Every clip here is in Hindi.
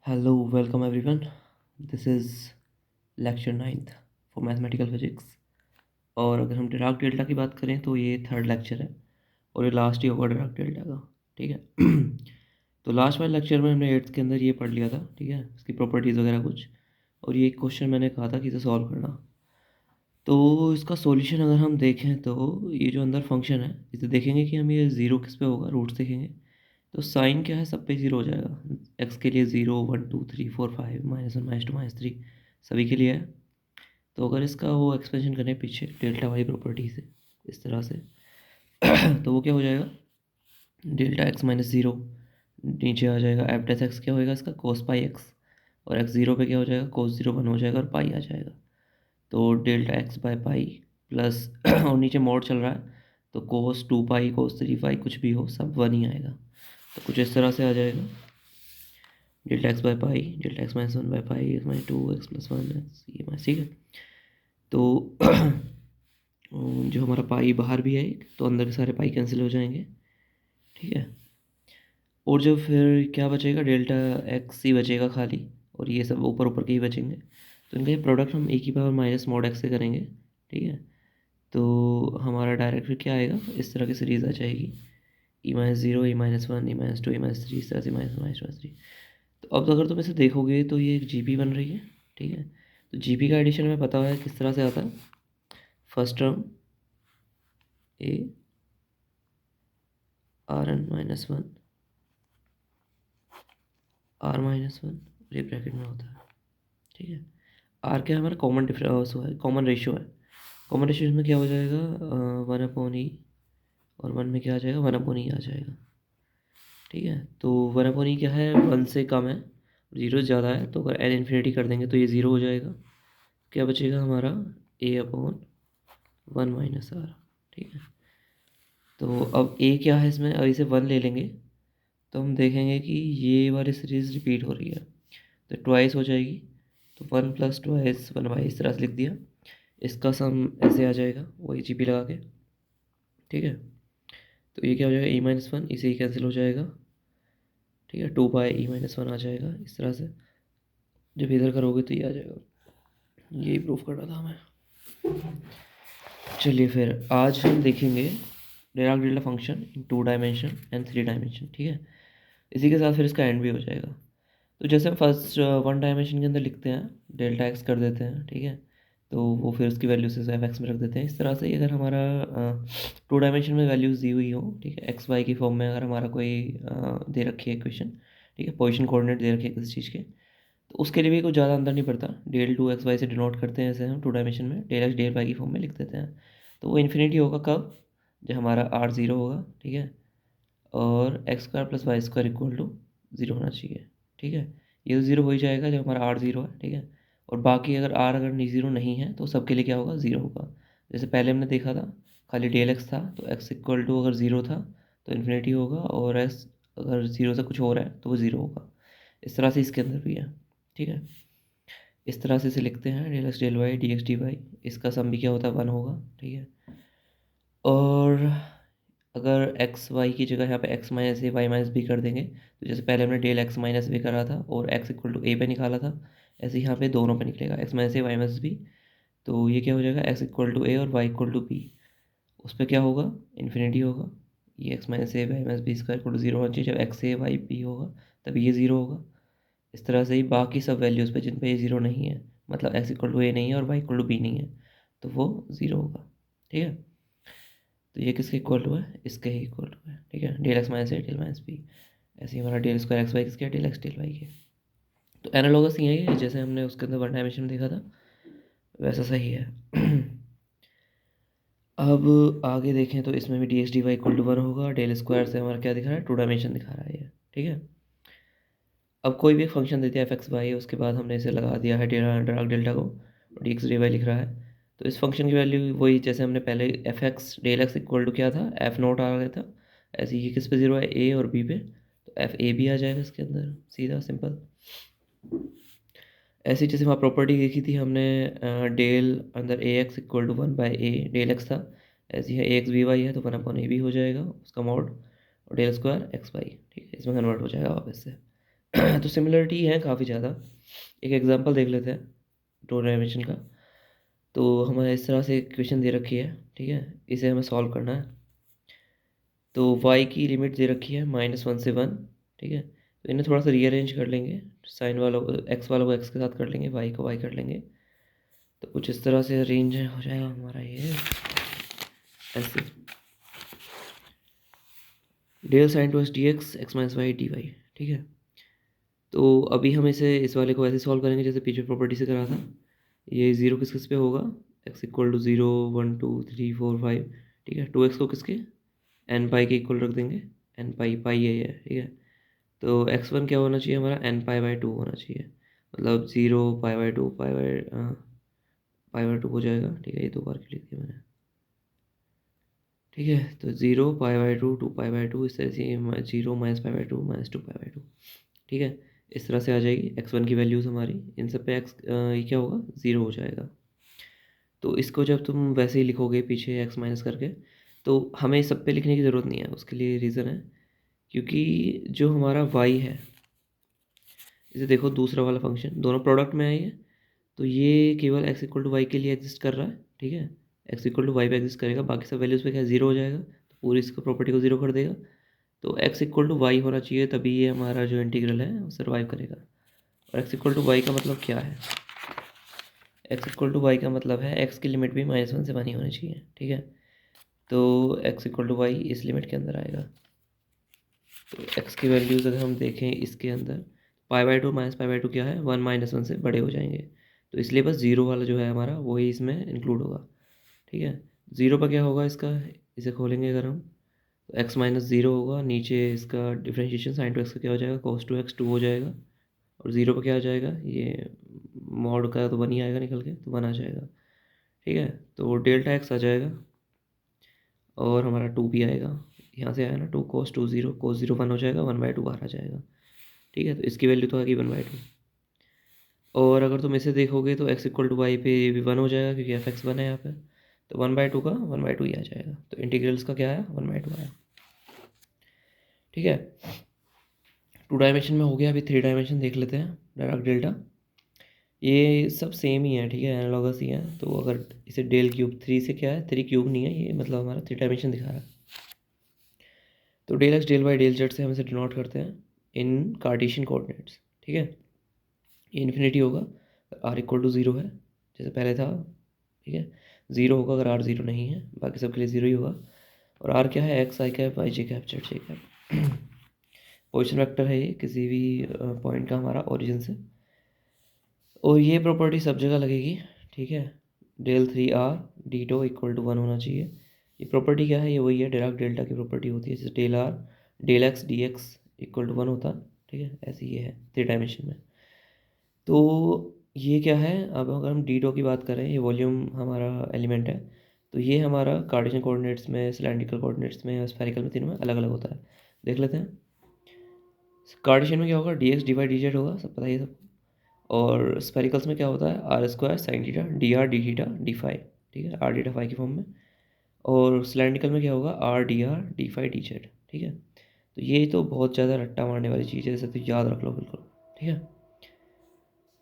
Hello, welcome everyone. This is lecture ninth for mathematical physics. और अगर हम डिराक डेल्टा की बात करें तो ये थर्ड लेक्चर है और ये लास्ट ही होगा डिराक डेल्टा का। ठीक है। तो लास्ट वाले लेक्चर में हमने एट्थ के अंदर ये पढ़ लिया था। ठीक है, इसकी प्रॉपर्टीज़ वगैरह कुछ, और ये एक क्वेश्चन मैंने कहा था कि इसे सॉल्व करना। तो इसका सॉल्यूशन अगर हम देखें तो ये जो अंदर फंक्शन है इसे देखेंगे कि हम ये ज़ीरो किस पे होगा, रूट्स देखेंगे तो साइन क्या है, सब पे ज़ीरो हो जाएगा। एक्स के लिए 0 1 2 3 4 5 -1 -2 -3 सभी के लिए है। तो अगर इसका वो एक्सपेंशन करें पीछे डेल्टा वाली प्रॉपर्टी से इस तरह से तो वो क्या हो जाएगा, डेल्टा एक्स माइनस ज़ीरो नीचे आ जाएगा। एफ डेस एक्स क्या होएगा इसका, कोस पाई एक्स, और एक्स ज़ीरो पे क्या हो जाएगा, कोस ज़ीरो वन हो जाएगा और पाई आ जाएगा। तो delta x by pi plus और नीचे मोड चल रहा है तो कोस to pi cos three pi कुछ भी हो सब वन ही आएगा। तो कुछ इस तरह से आ जाएगा, delta x by pi delta x minus one by pi x minus two x plus one x ये माइनस। ठीक है, तो जो हमारा पाई बाहर भी है एक, तो अंदर के सारे पाई कैंसिल हो जाएंगे। ठीक है, और जो फिर क्या बचेगा, डेल्टा एक्स ही बचेगा खाली, और ये सब ऊपर ऊपर के ही बचेंगे। तो इनका ये प्रोडक्ट हम ए की पावर माइनस मॉड एक्स से करेंगे। ठीक है, तो हमारा डायरेक्ट फिर क्या आएगा, इस तरह की सीरीज़ आ जाएगी, ई माइनस ज़ीरो ई minus one E minus two E minus three इस तरह से माइनस माइनस थ्री। तो अब अगर तुम इसे देखोगे तो ये एक जीपी बन रही है। ठीक है, तो जीपी का एडिशन में पता है किस तरह से आता है, first term a r n minus one r minus one, ये ब्रैकेट में होता है। ठीक है, आर क्या है हमारा कॉमन डिफरेंस है, कॉमन रेशियो है। कॉमन रेशियो में क्या हो जाएगा, वन अपॉन ई, और वन में क्या आ जाएगा, वन अपॉन ई आ जाएगा। ठीक है, तो वन अपॉन ई क्या है, वन से कम है, जीरो से ज़्यादा है, तो अगर एन इन्फिनिटी कर देंगे तो ये ज़ीरो हो जाएगा। क्या बचेगा हमारा, ए अपॉन वन माइनस आर। ठीक है, तो अब ए क्या है इसमें, अब इसे वन ले लेंगे तो हम देखेंगे कि ये वाली सीरीज़ रिपीट हो रही है, तो ट्वाइस हो जाएगी। तो one plus twice one by इस तरह से लिख दिया। इसका सम ऐसे आ जाएगा वही जीपी लगा के। ठीक है, तो ये क्या हो जाएगा, ई माइनस वन, इसे ही कैंसिल हो जाएगा। ठीक है, two by e minus one आ जाएगा इस तरह से। जब इधर करोगे तो ये आ जाएगा, यही प्रूफ करना था हमें। चलिए फिर आज हम देखेंगे Dirac delta function in two dimension and three dimension. ठीक है, इसी के साथ फिर इसका एंड भी हो जाएगा। तो जैसे हम फर्स्ट वन डायमेंशन के अंदर लिखते हैं, डेल्टा एक्स कर देते हैं। ठीक है, तो वो फिर उसकी वैल्यू से एफ एक्स में रख देते हैं। इस तरह से ही अगर हमारा टू डायमेंशन में वैल्यूज़ दी हुई हो, ठीक है, एक्स वाई की फॉर्म में, अगर हमारा कोई दे रखी है इक्वेशन, ठीक है, पोजीशन कोऑर्डिनेट दे रखी है किसी चीज़ के, तो उसके लिए भी कुछ ज़्यादा अंदर नहीं पड़ता। डेल टू एक्स वाई से डिनोट करते हैं, ऐसे हम टू डायमेंशन में डेल एक्स डेल वाई की फॉर्म में लिख देते हैं। तो वो इन्फिनिटी होगा कब, जब हमारा आर ज़ीरो होगा। ठीक है, और x square plus y square equal to zero होना चाहिए। ठीक है, ये तो ज़ीरो हो ही जाएगा जब हमारा आर ज़ीरो है। ठीक है, और बाकी अगर आर अगर नहीं ज़ीरो नहीं है तो सबके लिए क्या होगा, ज़ीरो होगा। जैसे पहले हमने देखा था खाली डेल एक्स था, तो एक्स इक्वल टू अगर ज़ीरो था तो इन्फिनिटी होगा, और एक्स अगर ज़ीरो से कुछ और है तो वो ज़ीरो होगा। इस तरह से इसके अंदर भी है। ठीक है, इस तरह से इसे लिखते हैं, del x del y d x d y, इसका सम भी क्या होता है, वन होगा। ठीक है, और अगर एक्स वाई की जगह यहाँ पे x minus a y minus B कर देंगे, तो जैसे पहले हमने डेल एक्स माइनस बी करा था और एक्स इक्वल टू ए पे निकाला था, ऐसे यहाँ पे दोनों पे निकलेगा x minus a y minus B. तो ये क्या हो जाएगा, एक्स इक्वल टू ए और वाई इक्वल टू बी, उस पर क्या होगा, इन्फिनिटी होगा। ये x minus a y minus b square equal to zero होना चाहिए, जब एक्स ए वाई बी होगा तब ये ज़ीरो होगा। इस तरह से ही बाकी सब वैल्यूज़ पे जिन पे ये ज़ीरो नहीं है, मतलब एक्स इक्वल टू ए नहीं है और वाई इक्वल टू बी नहीं है, तो वो ज़ीरो होगा। ठीक है, तो ये किसके इक्वल टू है, इसके ही इक्वल टू है। ठीक है, डेल एक्स माइनस ए डेल माइनस बी, ऐसे ही हमारा डेल स्क्वायर एक्स वाई किसके, डेल एक्स डेल वाई के। तो एनालॉगस ही है ये, जैसे हमने उसके अंदर वन डायमेंशन में देखा था वैसा सही है। अब आगे देखें तो इसमें भी d x d y equal to one होगा। डेल स्क्वायर से हमारा क्या दिखा रहा है, टू डायमेंशन दिखा रहा है ये। ठीक है, अब कोई भी एक फंक्शन देते हैं एफ एक्स वाई, उसके बाद हमने इसे लगा दिया है डार्क डेल्टा को, और डी एक्स डी वाई लिख रहा है। तो इस फंक्शन की वैल्यू वही जैसे हमने पहले f x del x equal to क्या था, एफ नोट आ गया था, ऐसे ही किस पे ज़ीरो है, ए और बी पे, तो एफ ए भी आ जाएगा इसके अंदर, सीधा सिंपल। ऐसी जैसे वहाँ प्रॉपर्टी देखी थी हमने, डेल अंदर A X equal to one by A del X था, ऐसी है ए एक्स बी वाई है तो वन अपॉन ए भी हो जाएगा उसका मॉड, और डेल स्क्वायर एक्स वाई। ठीक है, इसमें कन्वर्ट हो जाएगा वापस से। तो सिमिलरिटी है काफ़ी ज़्यादा। एक एग्जांपल देख लेते हैं 2 डायमेंशन का। तो हमें इस तरह से इक्वेशन दे रखी है, ठीक है? इसे हमें सॉल्व करना है। तो y की लिमिट दे रखी है -1 से 1, ठीक है? तो इन्हें थोड़ा-सा रीअरेंज कर लेंगे, साइन वालों को वालों को x के साथ कर लेंगे, y को y कर लेंगे। तो कुछ इस तरह से अरेंज हो जाएगा हमारा ये ऐसे। Del sine two x d x x minus y d y, ठीक है? तो अभी हम इस वाले को ऐसे सॉल्व करेंगे जैसे पीछे प्रॉपर्टी से करा था। ये 0 किस पे होगा? x इक्वल टू 0 1 2 3 4 5, ठीक है? 2x को किसके n पाई के इक्वल रख देंगे, n पाई पाई ये है, ठीक है? तो x1 क्या होना चाहिए हमारा, n पाई बाई 2 होना चाहिए, मतलब 0 पाई बाई 2 पाई बाई 2 हो जाएगा, ठीक है? ये 2 बार के लिख दिया मैंने, ठीक है? तो 0 पाई बाई 2 2 पाई बाई 2, इस तरह से 0 minus pi by 2 minus 2 pi by 2, ठीक है? इस तरह से आ जाएगी x1 की वैल्यूज़ हमारी, इन सब पे ये क्या होगा, 0 हो जाएगा। तो इसको जब तुम वैसे ही लिखोगे पीछे x माइनस करके, तो हमें इस सब पे लिखने की ज़रूरत नहीं है। उसके लिए रीज़न है, क्योंकि जो हमारा y है, इसे देखो दूसरा वाला फंक्शन दोनों प्रोडक्ट में है ये, तो ये केवल x इक्वल टू वाई के लिए एग्जिस्ट कर रहा है, ठीक है? x इक्वल टू वाई पे एग्जिस्ट करेगा, बाकी सब वैल्यूज़ पे क्या 0 हो जाएगा, तो पूरी इसको प्रॉपर्टी को 0 कर देगा। तो x इक्वल टू वाई होना चाहिए, तभी ये हमारा जो इंटीग्रल है वो सर्वाइव करेगा। और x इक्वल टू वाई का मतलब क्या है? x इक्वल टू वाई का मतलब है x की लिमिट भी -1 से 1 ही होनी चाहिए, ठीक है? तो x इक्वल टू वाई इस लिमिट के अंदर आएगा। तो x की वैल्यूज़ अगर हम देखें इसके अंदर, pi by 2 minus pi by 2 क्या है, 1 -1 से बड़े हो जाएंगे, तो इसलिए बस 0 वाला जो है हमारा वही इसमें इंक्लूड होगा, ठीक है? 0 पर क्या होगा इसका, इसे खोलेंगे अगर हम, तो x माइनस 0 होगा, नीचे इसका डिफ्रेंशिएशन साइन टू एक्स का क्या हो जाएगा, cos टू एक्स 2 हो जाएगा, और 0 पर क्या आ जाएगा, ये मॉड का तो 1 ही आएगा निकल के, तो 1 आ जाएगा, ठीक है? तो डेल्टा एक्स आ जाएगा, और हमारा 2 भी आएगा, यहाँ से आया ना 2 cos 2 0, cos 0 1 हो जाएगा, 1/2 बाहर आ जाएगा, ठीक है? तो इसकी वैल्यू तो आ गई 1/2। और अगर तुम इसे देखोगे तो x इक्वल टू वाई पे ये भी 1 हो जाएगा, क्योंकि एफ एक्स 1 है यहाँ पे, तो 1/2 का 1/2 ही आ जाएगा। तो इंटीग्रल्स का क्या आया, 1/2 आया, ठीक है? 2 डायमेंशन में हो गया। अभी 3 डायमेंशन देख लेते हैं, डायराक डेल्टा। ये सब सेम ही है, ठीक है? एनालॉगस ही है। तो अगर इसे डेल क्यूब 3 से क्या है, 3 क्यूब नहीं है ये, मतलब हमारा 3 डायमेंशन दिखा रहा है। तो del x del y del z से हम इसे डिनोट करते हैं इन कार्टेशियन कोऑर्डिनेट्स, ठीक है? ये इन्फिनिटी होगा, आर इक्वल टू 0 है जैसे पहले था, ठीक है? 0 होगा अगर आर 0 नहीं है, बाकी सब के लिए 0 ही होगा। और आर क्या है, एक्स आई कैप वाई जे cap Z J cap. Position vector है ये किसी भी पॉइंट का हमारा ओरिजिन से, और ये प्रॉपर्टी सब जगह लगेगी, ठीक है? Del 3 r d tau equal to 1 होना चाहिए। ये प्रॉपर्टी क्या है, ये वही है डिराक डेल्टा की प्रॉपर्टी होती है, जैसे del r del x d x equal to 1 होता, ठीक है? ऐसे ये है 3 डायमेंशन में। तो ये क्या है, अब अगर हम डी टो की बात करें, ये वॉल्यूम हमारा एलिमेंट है, तो ये हमारा कार्टेशियन कोऑर्डिनेट्स में, सिलेंड्रिकल कोऑर्डिनेट्स में, स्फेरिकल में, तीनों में अलग अलग होता है। देख लेते हैं। कार्टेशियन में क्या होगा, d x d y d z होगा, सब पता ही है सबको। और स्फेरिकल्स में क्या होता है, r square sine theta d r d theta d phi, ठीक है? आर डीटा फाई की फॉर्म में। और सिलेंड्रिकल में क्या होगा, r d phi d z, ठीक है? तो ये तो बहुत ज़्यादा रट्टा मारने वाली चीज़ है, जैसे तो याद रख लो बिल्कुल, ठीक है?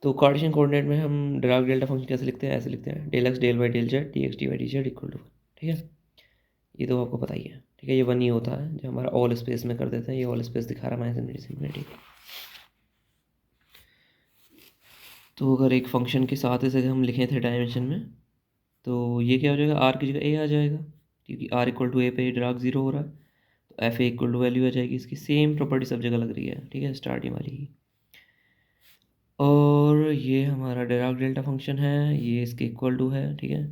तो कार्टेशियन कोऑर्डिनेट में हम डिराक डेल्टा फंक्शन कैसे लिखते हैं, ऐसे लिखते हैं, del x del y del z d x d y d z equal to, ठीक है? ये तो आपको पता ही है, ठीक है? ये 1 ही होता है जो हमारा ऑल स्पेस में कर देते हैं, ये ऑल स्पेस दिखा रहा है माइनस इन्फिनिटी। तो अगर एक फंक्शन के साथ इसे हम लिखें थे डायमेंशन में, तो ये क्या हो जाएगा, आर की जगह ए आ जाएगा, क्योंकि आर इक्वल टू ए पे डिराक 0 हो रहा है, तो F A equal to value आ जाएगी इसकी। सेम प्रॉपर्टी सब जगह लग रही है, ठीक है? स्टार्टिंग वाली ही। और ये हमारा डिराक डेल्टा फंक्शन है, ये इसके इक्वल टू है, ठीक है?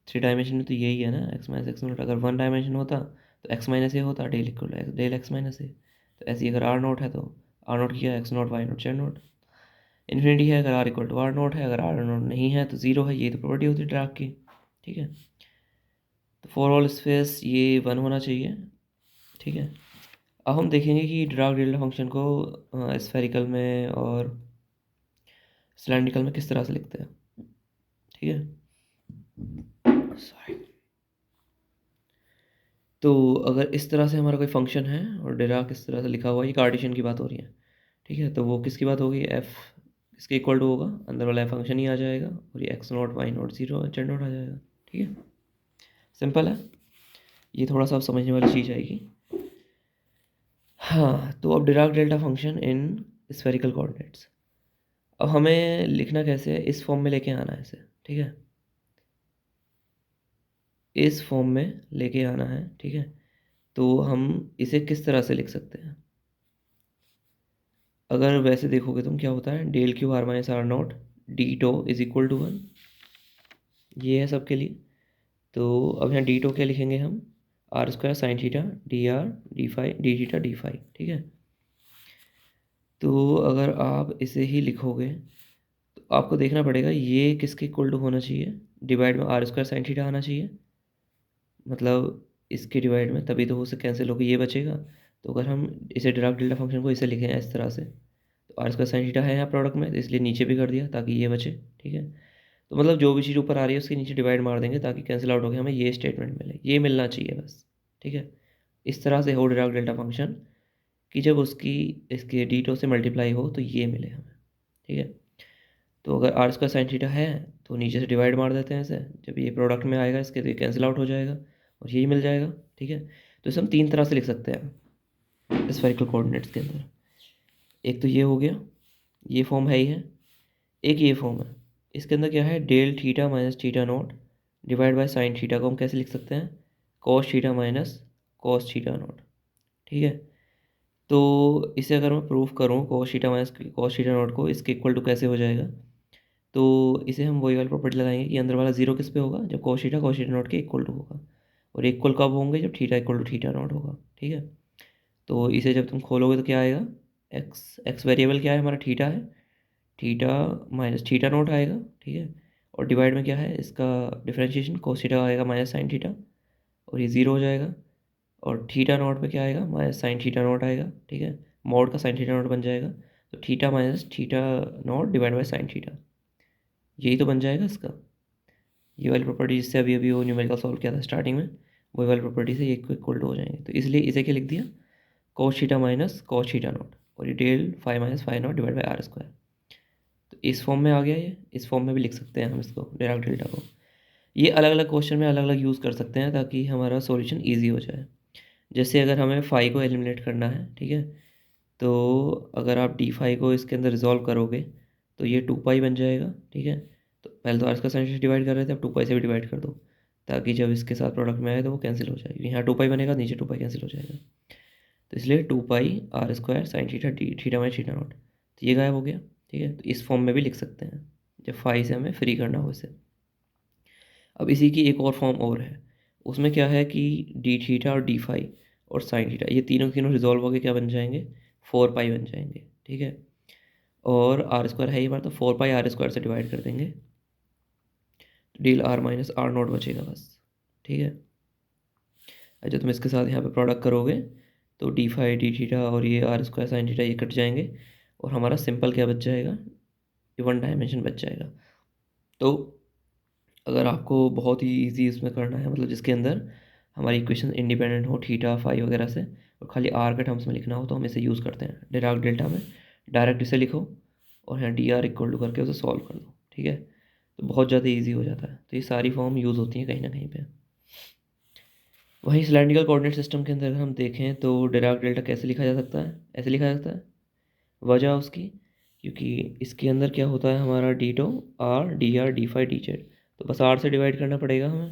3 डायमेंशन में तो यही है ना, एक्स माइनस एक्स नोट। अगर 1 डायमेंशन होता तो एक्स माइनस ए होता, del equal to del X minus A. तो ऐसे ही अगर आर नोट है तो आर नोट क्या है, x naught y naught z naught. Infinity है अगर r equal to r naught है, अगर आर नोट नहीं है तो 0 है। ये तो प्रॉपर्टी होती है डिराक की, ठीक है? तो फॉर ऑल स्पेस ये 1 होना चाहिए, ठीक है? अब हम देखेंगे कि डिराक डेल्टा फंक्शन को स्फेरिकल में और सिलेंड्रिकल में किस तरह से लिखते हैं, ठीक है? सॉरी। तो अगर इस तरह से हमारा कोई फंक्शन है और डिराक इस तरह से लिखा हुआ है, ये कार्टेशियन की बात हो रही है, ठीक है, तो वो किसकी बात होगी, एफ किसके इक्वल टू होगा, अंदर वाला फंक्शन ही आ जाएगा और ये X not Y not zero Z not आ जाएगा। ठीक है, सिंपल है, ये थोड़ा सा अब समझने वाली चीज़ आएगी। हाँ, तो अब Dirac delta function in spherical coordinates, अब हमें लिखना कैसे है, इस फॉर्म में लेके आना है इसे। ठीक है, इस फॉर्म में लेके आना है। ठीक है, तो हम इसे किस तरह से लिख सकते हैं, अगर वैसे देखोगे तुम क्या होता है, del q r minus r naught d tau is equal to 1, ये है सबके लिए। तो अब यहाँ डी टो क्या लिखेंगे हम, r square sine theta d r d phi d theta d phi. ठीक है, तो अगर आप इसे ही लिखोगे तो आपको देखना पड़ेगा ये किसके इक्वल टू होना चाहिए, डिवाइड में आर स्क्वायर साइन थीटा आना चाहिए, मतलब इसके डिवाइड में, तभी तो वो से कैंसिल होकर ये बचेगा। तो अगर हम इसे डिराक डेल्टा फंक्शन को इसे लिखें इस तरह से, तो आर स्क्वायर साइन थीटा है यहाँ प्रोडक्ट में, तो इसलिए नीचे भी कर दिया ताकि ये बचे। ठीक है, तो मतलब जो भी चीज़ ऊपर आ रही है उसके नीचे डिवाइड मार देंगे ताकि कैंसिल आउट हो गया, हमें ये स्टेटमेंट मिले, ये मिलना चाहिए बस। ठीक है, इस तरह से हो डिराक डेल्टा फंक्शन कि जब उसकी इसके डी टो से मल्टीप्लाई हो तो ये मिले हमें। ठीक है, तो अगर आर स्क्वायर साइन थीटा है तो नीचे से डिवाइड मार देते हैं इसे, जब ये प्रोडक्ट में आएगा इसके तो ये कैंसिल आउट हो जाएगा और यही मिल जाएगा। ठीक है, तो इसे हम तीन तरह से लिख सकते हैं स्फेरिकल कोऑर्डिनेट्स के अंदर, एक तो ये हो गया, ये फॉर्म है ही है, एक ये फॉर्म है, इसके अंदर क्या है, del theta minus theta naught divide by sine theta को हम कैसे लिख सकते हैं, cos theta minus cos theta naught. ठीक है, तो इसे अगर मैं प्रूफ करूँ cos theta minus cos theta naught को, इसके इक्वल टू कैसे हो जाएगा, तो इसे हम वही वाली प्रॉपर्टी लगाएंगे कि अंदर वाला जीरो किस पे होगा, जब कॉस थीटा नॉट के इक्वल टू होगा, और इक्वल कब होंगे, जब theta equal to theta naught होगा। ठीक है, तो इसे जब तुम खोलोगे तो क्या आएगा, एक्स एक्स वेरिएबल क्या है हमारा, थीटा है, थीटा माइनस थीटा नॉट आएगा। ठीक है, और डिवाइड में क्या है इसका डिफरेंशिएशन, कॉस थीटा आएगा माइनस साइन थीटा, और ये ज़ीरो हो जाएगा, और थीटा नॉट पे क्या आएगा, माइनस साइन थीटा नॉट आएगा। ठीक है, मॉड का साइन थीटा नॉट बन जाएगा, तो theta minus theta naught divide by sine theta, यही तो बन जाएगा इसका, ये वाली प्रॉपर्टी जिससे अभी अभी वो न्यूमेरिकल सॉल्व किया था स्टार्टिंग में, वही वाली प्रॉपर्टी से ये इक्वल टू हो जाएंगे। तो इसलिए इसे क्या लिख दिया, cos theta minus cos theta naught, और ये del five minus five naught divide by are square. तो इस फॉर्म में आ गया ये, इस फॉर्म में भी लिख सकते हैं हम इसको डिराक डेल्टा को। ये अलग अलग क्वेश्चन में अलग अलग यूज़ कर सकते हैं ताकि हमारा सॉल्यूशन इजी हो जाए। जैसे अगर हमें फाई को एलिमिनेट करना है, ठीक है, तो अगर आप डी फाई को इसके अंदर रिजॉल्व करोगे तो ये टू पाई बन जाएगा। ठीक है, तो पहले तो आर इसका साइन से डिवाइड कर रहे थे, अब टू पाई से भी डिवाइड कर दो ताकि जब इसके साथ प्रोडक्ट में आए तो वो कैंसिल हो जाएगी, यहाँ टू पाई बनेगा, नीचे टू पाई कैंसिल हो जाएगा, तो इसलिए two pi r square sine theta d theta minus theta naught, तो ये गायब हो गया। ठीक है, तो इस फॉर्म में भी लिख सकते हैं जब फाई से हमें फ्री करना हो इसे। अब इसी की एक और फॉर्म और है, उसमें क्या है कि डी थीटा और डी फाई और साइन थीटा ये तीनों तीनों रिजॉल्व होकर क्या बन जाएंगे, फोर पाई बन जाएंगे। ठीक है, और आर स्क्वायर है ही हमारा, तो फोर पाई आर स्क्वायर से डिवाइड कर देंगे, del r minus r naught बचेगा बस। ठीक है, अच्छा तुम इसके साथ यहाँ पे प्रोडक्ट करोगे तो डी फाई डी थीटा और ये आर स्क्वायर साइन थीटा ये कट जाएंगे, और हमारा सिंपल क्या बच जाएगा, ये वन डायमेंशन बच जाएगा। तो अगर आपको बहुत ही इजी इसमें करना है, मतलब जिसके अंदर हमारी इक्वेशन इंडिपेंडेंट हो थीटा फाई वगैरह से, और खाली आर के टर्म्स में लिखना हो, तो हम इसे यूज़ करते हैं डिराक डेल्टा में, डायरेक्ट इसे लिखो और यहाँ डी आर इक्वल टू करके उसे सॉल्व कर दो। ठीक है, तो बहुत ज़्यादा ईजी हो जाता है, तो ये सारी फॉर्म यूज़ होती हैं कहीं ना कहीं पे। वहीं सिलेंड्रिकल कोऑर्डिनेट सिस्टम के अंदर अगर हम देखें तो डिराक डेल्टा कैसे लिखा जा सकता है, ऐसे लिखा जा सकता है, वजह उसकी क्योंकि इसके अंदर क्या होता है हमारा d tau r d r d phi d z, तो बस आर से डिवाइड करना पड़ेगा हमें,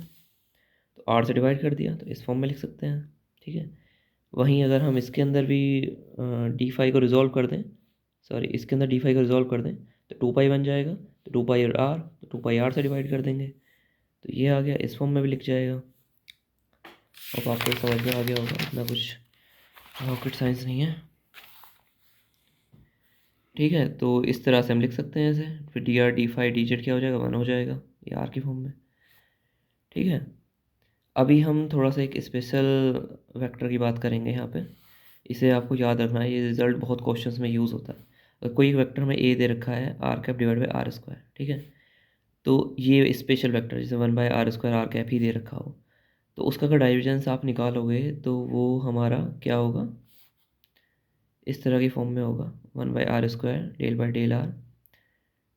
तो आर से डिवाइड कर दिया तो इस फॉर्म में लिख सकते हैं। ठीक है, वहीं अगर हम इसके अंदर भी डी फाई को रिजॉल्व कर दें, सॉरी इसके अंदर डी फाई को रिजॉल्व कर दें तो टू पाई बन जाएगा, तो टू पाई और आर, तो टू पाई आर से डिवाइड कर देंगे, तो ये आ गया, इस फॉर्म में भी लिख जाएगा। अब आपको समझ में आ गया होगा, इतना कुछ रॉकेट साइंस नहीं है। ठीक है, तो इस तरह से हम लिख सकते हैं ऐसे, फिर d r d phi d z क्या हो जाएगा, वन हो जाएगा, ये आर की फॉर्म में। ठीक है, अभी हम थोड़ा सा एक स्पेशल वेक्टर की बात करेंगे यहाँ पे, इसे आपको याद रखना है, ये रिजल्ट बहुत क्वेश्चंस में यूज़ होता है। अगर कोई एक वेक्टर में ए दे रखा है R cap divide by are square, ठीक है, तो ये स्पेशल वेक्टर जैसे one by R square R cap ही दे रखा हो, तो उसका अगर डाइवर्जेंस आप निकालोगे तो वो हमारा क्या होगा, इस तरह की फॉर्म में होगा, 1/r² del by del are,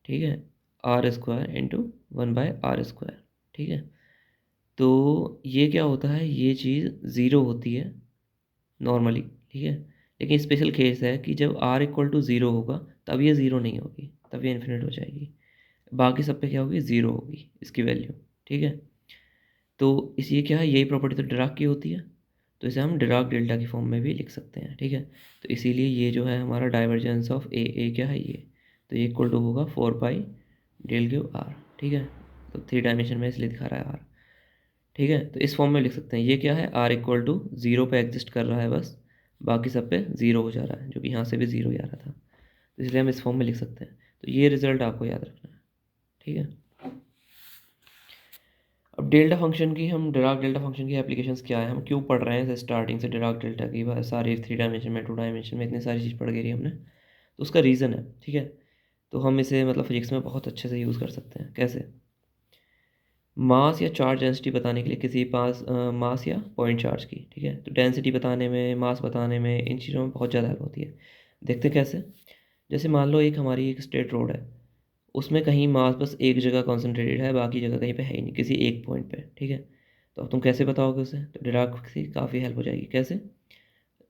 ठीक है, r² इंटू 1/r², ठीक है। तो ये क्या होता है, ये चीज़ ज़ीरो होती है नॉर्मली, ठीक है। लेकिन स्पेशल केस है कि जब r इक्वल टू ज़ीरो होगा तब ये ज़ीरो नहीं होगी, तब ये इन्फिनिट हो जाएगी। बाकी सब पे क्या होगी, ज़ीरो होगी इसकी वैल्यू, ठीक है। तो इस क्या है, यही प्रॉपर्टी तो डिराक की होती है, तो इसे हम डिराक डेल्टा की फॉर्म में भी लिख सकते हैं, ठीक है। तो इसीलिए ये जो है हमारा डाइवर्जेंस ऑफ ए क्या है ये, तो ये इक्वल टू होगा 4 पाई डेल क्यू आर, ठीक है। तो 3 डायमेंशन में इसलिए दिखा रहा है आर, ठीक है। तो इस फॉर्म में लिख सकते हैं, ये क्या है, आर इक्वल टू ज़ीरो पे एग्जिस्ट कर रहा है बस, बाकी सब पे ज़ीरो हो जा रहा है, जो कि यहाँ से भी ज़ीरो ही आ रहा था, तो इसलिए हम इस फॉर्म में लिख सकते हैं। तो ये रिजल्ट आपको याद रखना है, ठीक है। अब डेल्टा फंक्शन की, हम डिराक डेल्टा फंक्शन की एप्लीकेशंस क्या है, हम क्यों पढ़ रहे हैं स्टार्टिंग से डिराक डेल्टा की सारी 3 डायमेंशन में 2 डायमेंशन में इतनी सारी चीज़ पढ़ गई हमने, तो उसका रीज़न है, ठीक है। तो हम इसे मतलब फिजिक्स में बहुत अच्छे से यूज़ कर सकते हैं। कैसे, मास या चार्ज डेंसिटी बताने के लिए किसी पास मास या पॉइंट चार्ज की, ठीक है, तो डेंसिटी बताने में, मास बताने में, इन चीज़ों में बहुत ज़्यादा हेल्प होती है। देखते कैसे, जैसे मान लो एक हमारी एक स्ट्रेट रोड है, उसमें कहीं मास बस एक जगह कॉन्सेंट्रेटेड है, बाकी जगह कहीं पे है ही नहीं, किसी एक पॉइंट पे, ठीक है। तो अब तुम कैसे बताओगे उसे, तो डिराक से काफ़ी हेल्प हो जाएगी। कैसे,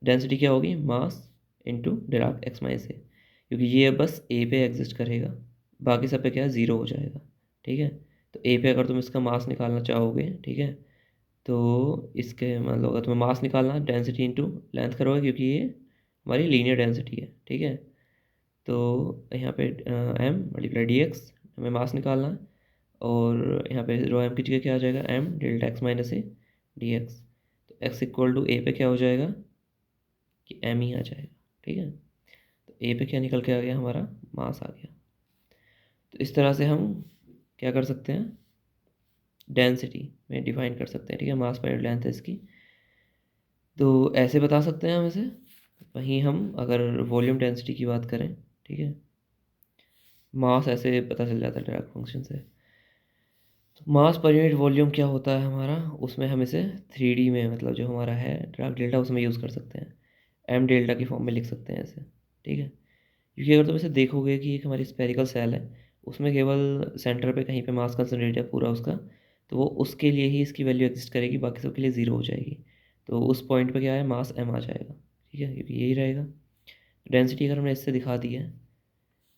डेंसिटी क्या होगी, mass into Dirac X minus A, क्योंकि ये बस ए पे एग्जिस्ट करेगा, बाकी सब पे क्या है, ज़ीरो हो जाएगा, ठीक है। तो ए पे अगर तुम इसका मास निकालना चाहोगे, ठीक है, तो इसके मतलब अगर तुम्हें मास निकालना, डेंसिटी इंटू लेंथ करोगे, क्योंकि ये हमारी लीनियर डेंसिटी है, ठीक है। तो यहाँ पे एम मल्टीप्लाई डी एक्स हमें मास निकालना है, और यहाँ पे रो एम की जगह क्या आ जाएगा, m delta x minus a d x. तो एक्स इक्वल टू ए पे क्या हो जाएगा कि एम ही आ जाएगा, ठीक है। तो ए पे क्या निकल के आ गया, हमारा मास आ गया। तो इस तरह से हम क्या कर सकते हैं, डेंसिटी में डिफाइन कर सकते हैं, ठीक है, मास पर लेंथ है इसकी। तो ऐसे बता सकते हैं हम इसे। वहीं हम अगर वॉल्यूम डेंसिटी की बात करें, ठीक है, मास ऐसे पता चल जाता है डायरेक्ट फंक्शन से। तो मास पर यूनिट वॉल्यूम क्या होता है हमारा, उसमें हम इसे 3D में मतलब जो हमारा है डार्क डेल्टा, उसमें यूज़ कर सकते हैं, एम डेल्टा की फॉर्म में लिख सकते हैं इसे, ठीक है। क्योंकि अगर तुम इसे देखोगे कि एक हमारी स्फेरिकल सेल है, उसमें केवल सेंटर पे कहीं पे मास कंसनट्रेट है पूरा उसका, तो वो उसके लिए ही इसकी वैल्यू एग्जिस्ट करेगी, बाकी सब के लिए ज़ीरो हो जाएगी। तो उस पॉइंट पे क्या है, मास एम आ जाएगा, ठीक है, क्योंकि यही रहेगा। डेंसिटी अगर हमने इससे दिखा दी है,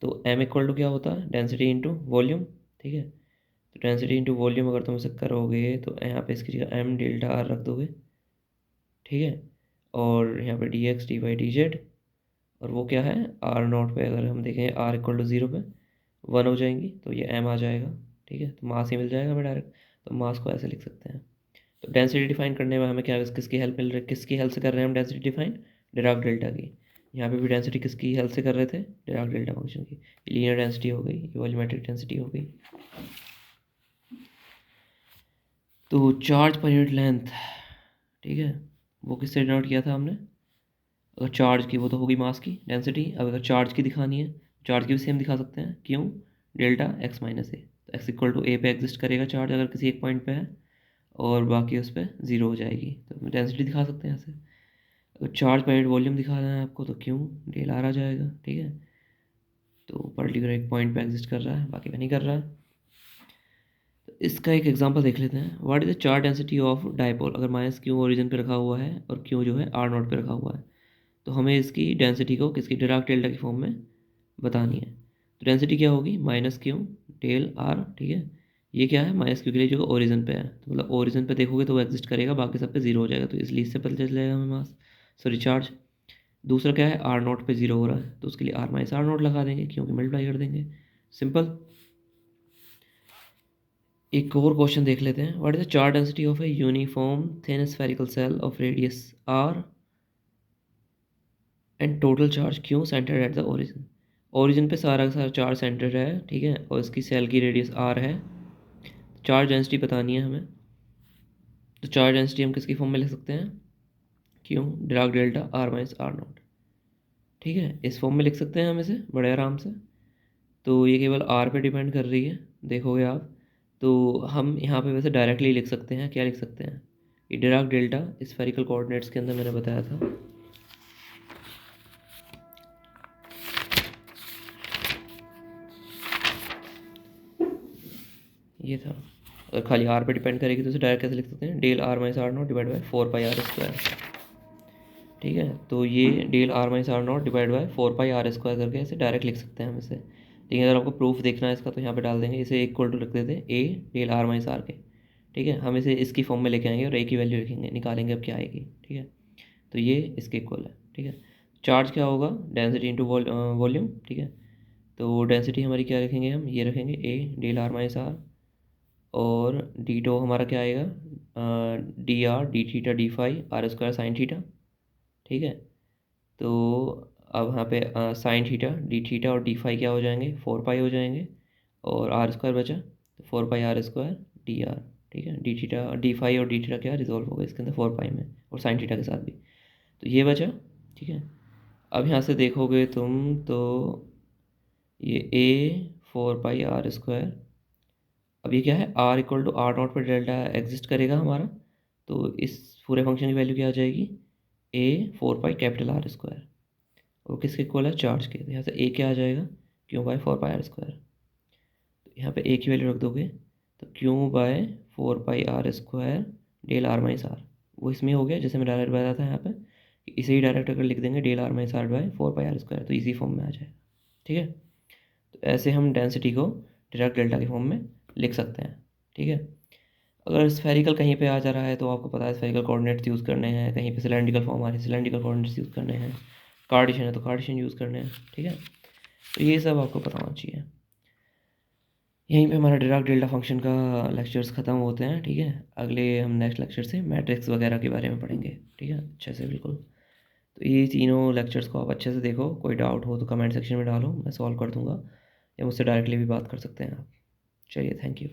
तो एम इक्वल टू क्या होता है, डेंसिटी इंटू वॉल्यूम, ठीक है। तो डेंसिटी इंटू वॉल्यूम अगर तुम इसे करोगे, तो यहाँ पे इसकी जगह एम डेल्टा आर रख दोगे, ठीक है, और यहाँ पे d x d y d z, और वो क्या है, आर नॉट पे अगर हम देखें आर इक्वल टू ज़ीरो पे 1 हो जाएंगी, तो ये एम आ जाएगा, ठीक है। तो मास ही मिल जाएगा हमें डायरेक्ट, तो मास को ऐसे लिख सकते हैं। तो डेंसिटी डिफाइन करने में हमें क्या, किसकी हेल्प मिल रही है, किसकी हेल्प से कर रहे हैं हम डेंसिटी डिफाइन, डिराक डेल्टा की। यहाँ पे भी डेंसिटी किसकी हेल्प से कर रहे थे, डिराक डेल्टा फंक्शन की। लीनियर डेंसिटी हो गई, वॉल्यूमेट्रिक डेंसिटी हो गई। तो चार्ज पर यूनिट लेंथ, ठीक है, वो किससे डिनोट किया था हमने, अगर चार्ज की, वो तो होगी मास की डेंसिटी। अब अगर चार्ज की दिखानी है, चार्ज की भी सेम दिखा सकते हैं, क्यों, डेल्टा एक्स माइनस ए। तो एक्स इक्वल टू ए पे एग्जिस्ट करेगा चार्ज अगर किसी एक पॉइंट पे है, और बाकी उस पर ज़ीरो हो जाएगी, तो डेंसिटी दिखा सकते हैं ऐसे। अगर चार्ज पर यूनिट वॉल्यूम दिखाना है आपको, तो क्यों, डेल आर आ जाएगा, ठीक है। तो पर्टिकुलर एक पॉइंट पे एग्जिस्ट कर रहा है, बाकी पे नहीं कर रहा है। तो इसका एक एग्जांपल देख लेते हैं। What is the charge density of dipole, अगर माइनस क्यू ओरिजिन पे रखा हुआ है और क्यू जो है आर नॉट पे रखा हुआ है, तो हमें इसकी डेंसिटी को किसकी, डिराक डेल्टा की फॉर्म में बतानी है। तो डेंसिटी क्या होगी, माइनस क्यू डेल आर, ठीक है। ये क्या है, माइनस क्यू के लिए जो ओरिजिन पे है, तो मतलब ओरिजिन पे देखोगे तो वो एग्जिस्ट करेगा, बाकी सब पे जीरो हो जाएगा, तो इसलिए इससे पता चल जाएगा हमें मास, सॉरी चार्ज। दूसरा क्या है, आर नॉट पे जीरो हो रहा है, तो उसके लिए आर माइनस आर नॉट लगा देंगे, क्योंकि मल्टीप्लाई कर देंगे, सिंपल। एक और क्वेश्चन देख लेते हैं। What is the charge density of a uniform thin spherical shell of radius r and total charge q centered at the origin. Origin पे सारा का सारा चार्ज सेंटर्ड है, ठीक है, और इसकी सेल की रेडियस आर है। चार्ज डेंसिटी बतानी है हमें, तो चार्ज डेंसिटी हम किसकी फॉर्म में लिख सकते हैं, q Dirac delta r minus r naught, ठीक है, इस फॉर्म में लिख सकते हैं हम इसे बड़े आराम से। तो ये केवल आर पे डिपेंड कर रही है, देखोगे आप। तो हम यहाँ पे वैसे डायरेक्टली लिख सकते हैं, क्या लिख सकते हैं, ये डिराक डेल्टा स्फेरिकल कोऑर्डिनेट्स के अंदर मैंने बताया था, ये था। अगर खाली आर पे डिपेंड करेगी तो उसे डायरेक्ट कैसे लिख सकते हैं, del r minus r naught divide by 4 pi r square. ठीक है, तो ये del r minus r naught divide by 4 pi r square करके ऐसे डायरेक्ट लिख सकते हैं हम इसे। लेकिन अगर आपको प्रूफ देखना है इसका तो यहाँ पे डाल देंगे, इसे इक्वल टू रख देते हैं ए डेल आर माइनस आर के। ठीक है, हम इसे इसकी फॉर्म में लेके आएंगे और ए की वैल्यू लिखेंगे, निकालेंगे अब क्या आएगी। ठीक है, तो ये इसके इक्वल है। ठीक है, चार्ज क्या होगा, डेंसिटी इंटू वॉल्यूम। ठीक है, तो डेंसिटी हमारी क्या रखेंगे हम, ये रखेंगे a del r minus r, और डी टो हमारा क्या आएगा, d r d theta d phi r square sine theta. ठीक है, तो अब यहाँ पे साइन थीटा डी थीटा और डी फाई क्या हो जाएंगे, 4 पाई हो जाएंगे, और आर स्क्वायर बचा तो 4 pi r square D R. ठीक है, डी थीटा डी फाई और डी थीटा क्या रिजॉल्व हो गया इसके अंदर 4 पाई में, और साइन थीटा के साथ भी, तो ये बचा। ठीक है, अब यहाँ से देखोगे तुम तो ये ए 4 पाई आर स्क्वायर, अब ये क्या है, r equal to r naught पर डेल्टा एग्जिस्ट करेगा हमारा, तो इस पूरे फंक्शन की वैल्यू क्या आ जाएगी, ए 4 पाई कैपिटल आर स्क्वायर, और किसके इक्वल है, चार्ज के। तो यहाँ से ए क्या आ जाएगा, q by 4 pi r square. तो यहाँ पे ए की वैल्यू रख दोगे तो q by 4 pi r square del r minus r, वो इसमें हो गया जैसे मैं डायरेक्ट बताया था यहाँ पे, कि इसे ही डायरेक्ट अगर लिख देंगे del r minus r by 4 pi r square तो इसी फॉर्म में आ जाएगा। ठीक है, तो ऐसे हम डेंसिटी को डायरेक्ट डेल्टा के फॉर्म में लिख सकते हैं। ठीक है, अगर स्फेरिकल कहीं पे आ जा रहा है तो आपको पता है स्फेरिकल कोऑर्डिनेट्स यूज़ करने हैं, कहीं पे सिलेंड्रिकल फॉर्म आ रही है सिलेंड्रिकल कोऑर्डिनेट्स यूज़ करने हैं, कार्टेशियन है तो कार्टेशियन यूज़ करने हैं। ठीक है, तो ये सब आपको पता होना चाहिए। यहीं पे हमारा डिराक डेल्टा फंक्शन का लेक्चर्स ख़त्म होते हैं। ठीक है, अगले हम नेक्स्ट लेक्चर से मैट्रिक्स वगैरह के बारे में पढ़ेंगे। ठीक है, अच्छे से बिल्कुल। तो ये तीनों लेक्चर्स को आप अच्छे से देखो, कोई डाउट हो तो कमेंट सेक्शन में डालो, मैं सॉल्व कर दूँगा, या मुझसे डायरेक्टली भी बात कर सकते हैं आप। चलिए, थैंक यू।